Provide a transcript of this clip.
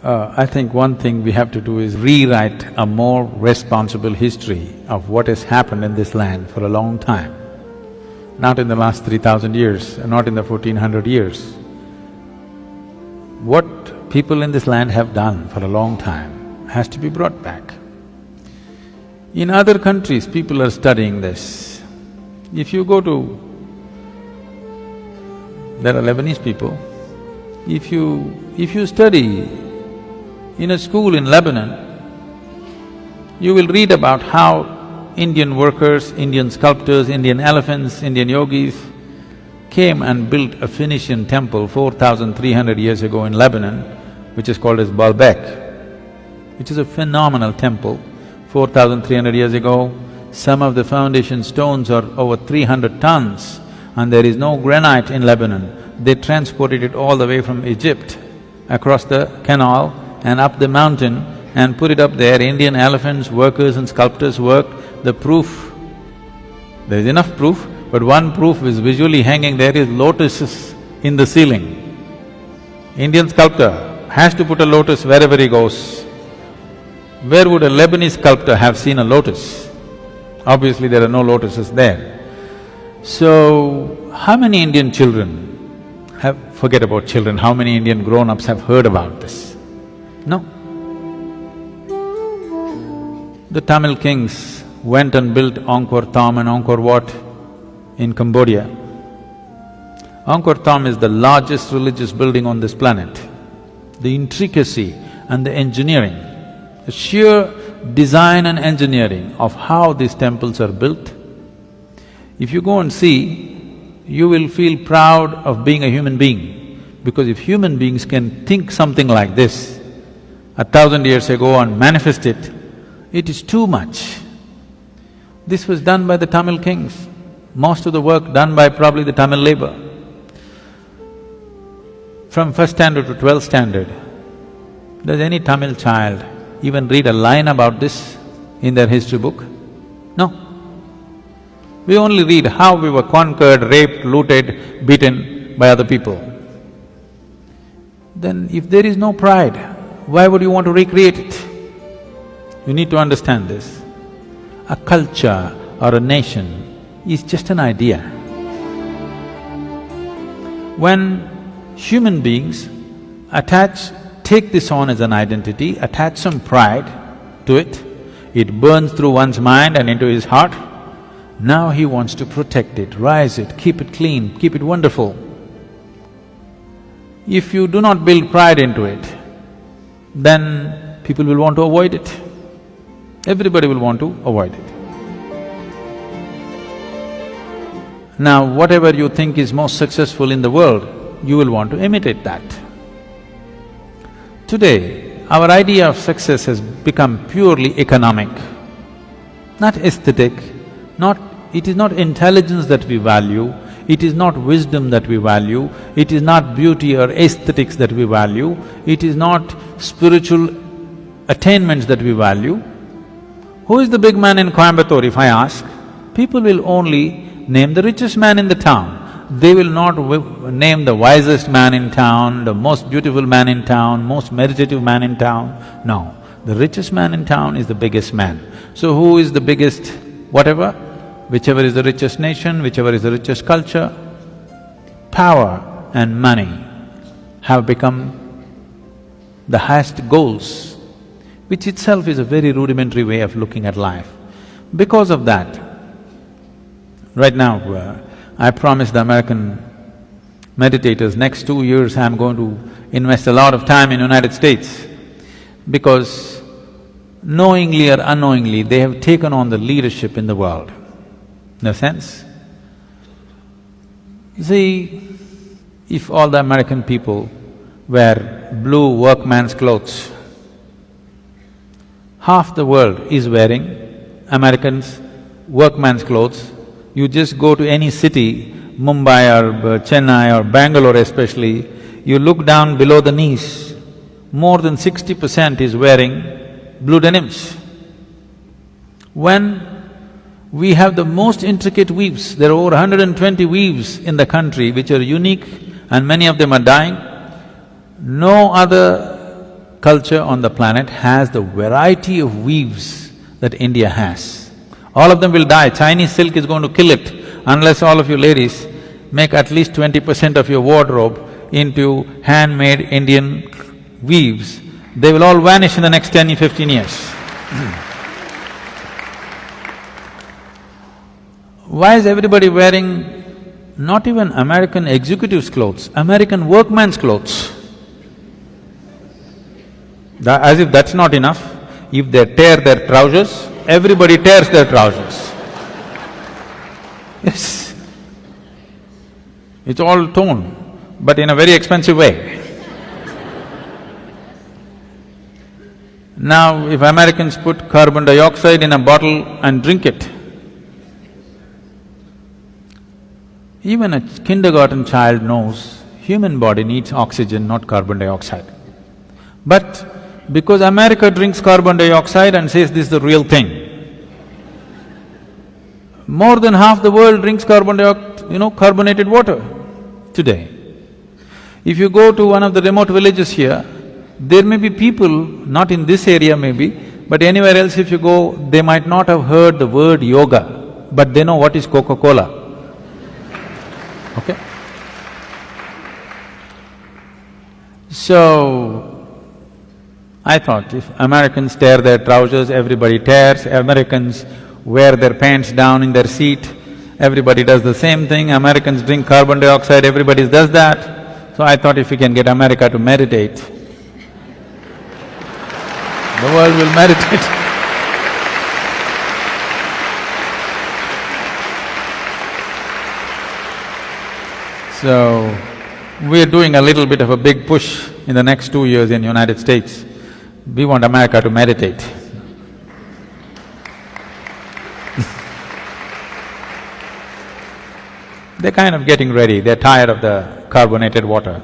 I think one thing we have to do is rewrite a more responsible history of what has happened in this land for a long time. Not in the last 3,000 years, not in the 1400 years. What people in this land have done for a long time has to be brought back. In other countries, people are studying this. If you go to… there are Lebanese people, if you study in a school in Lebanon, you will read about how Indian workers, Indian sculptors, Indian elephants, Indian yogis came and built a Phoenician temple 4,300 years ago in Lebanon, which is called as Baalbek, which is a phenomenal temple. 4,300 years ago, some of the foundation stones are over 300 tons and there is no granite in Lebanon. They transported it all the way from Egypt, across the canal and up the mountain and put it up there. Indian elephants, workers and sculptors worked. The proof, there is enough proof, but one proof is visually hanging there is lotuses in the ceiling. Indian sculptor has to put a lotus wherever he goes. Where would a Lebanese sculptor have seen a lotus? Obviously there are no lotuses there. So, how many Indian children forget about children, how many Indian grown-ups have heard about this? No. The Tamil kings went and built Angkor Thom and Angkor Wat in Cambodia. Angkor Thom is the largest religious building on this planet. The intricacy and the engineering, the sheer design and engineering of how these temples are built, if you go and see, you will feel proud of being a human being, because if human beings can think something like this 1,000 years ago and manifest it, it is too much. This was done by the Tamil kings, most of the work done by probably the Tamil labor. From first standard to 12th standard, does any Tamil child even read a line about this in their history book? No. We only read how we were conquered, raped, looted, beaten by other people. Then if there is no pride, why would you want to recreate it? You need to understand this. A culture or a nation is just an idea. When human beings take this on as an identity, attach some pride to it, it burns through one's mind and into his heart. Now he wants to protect it, rise it, keep it clean, keep it wonderful. If you do not build pride into it, then people will want to avoid it. Everybody will want to avoid it. Now, whatever you think is most successful in the world, you will want to imitate that. Today, our idea of success has become purely economic, not aesthetic, it is not intelligence that we value, it is not wisdom that we value, it is not beauty or aesthetics that we value, it is not spiritual attainments that we value. Who is the big man in Coimbatore, if I ask? People will only name the richest man in the town. They will not name the wisest man in town, the most beautiful man in town, most meditative man in town. No, the richest man in town is the biggest man. So who is the biggest whatever? Whichever is the richest nation, whichever is the richest culture, power and money have become the highest goals, which itself is a very rudimentary way of looking at life. Because of that, right now, I promised the American meditators, next 2 years I'm going to invest a lot of time in United States, because knowingly or unknowingly, they have taken on the leadership in the world. No sense? See, if all the American people wear blue workman's clothes, half the world is wearing Americans' workman's clothes. You just go to any city, Mumbai or Chennai or Bangalore especially, you look down below the knees, more than 60% is wearing blue denims. When we have the most intricate weaves, there are over 120 weaves in the country which are unique and many of them are dying, no other culture on the planet has the variety of weaves that India has. All of them will die. Chinese silk is going to kill it unless all of you ladies make at least 20% of your wardrobe into handmade Indian weaves. They will all vanish in the next 10 or 15 years. Why is everybody wearing not even American executives' clothes, American workman's clothes? As if that's not enough, if they tear their trousers, everybody tears their trousers. Yes. It's all torn, but in a very expensive way. Now, if Americans put carbon dioxide in a bottle and drink it, even a kindergarten child knows human body needs oxygen, not carbon dioxide. But because America drinks carbon dioxide and says this is the real thing, more than half the world drinks carbonated water today. If you go to one of the remote villages here, there may be people, not in this area maybe, but anywhere else if you go, they might not have heard the word yoga, but they know what is Coca-Cola. Okay? So, I thought if Americans tear their trousers, everybody tears, Americans wear their pants down in their seat, everybody does the same thing, Americans drink carbon dioxide, everybody does that. So I thought if we can get America to meditate, the world will meditate. So, we're doing a little bit of a big push in the next 2 years in United States. We want America to meditate. They're kind of getting ready, they're tired of the carbonated water.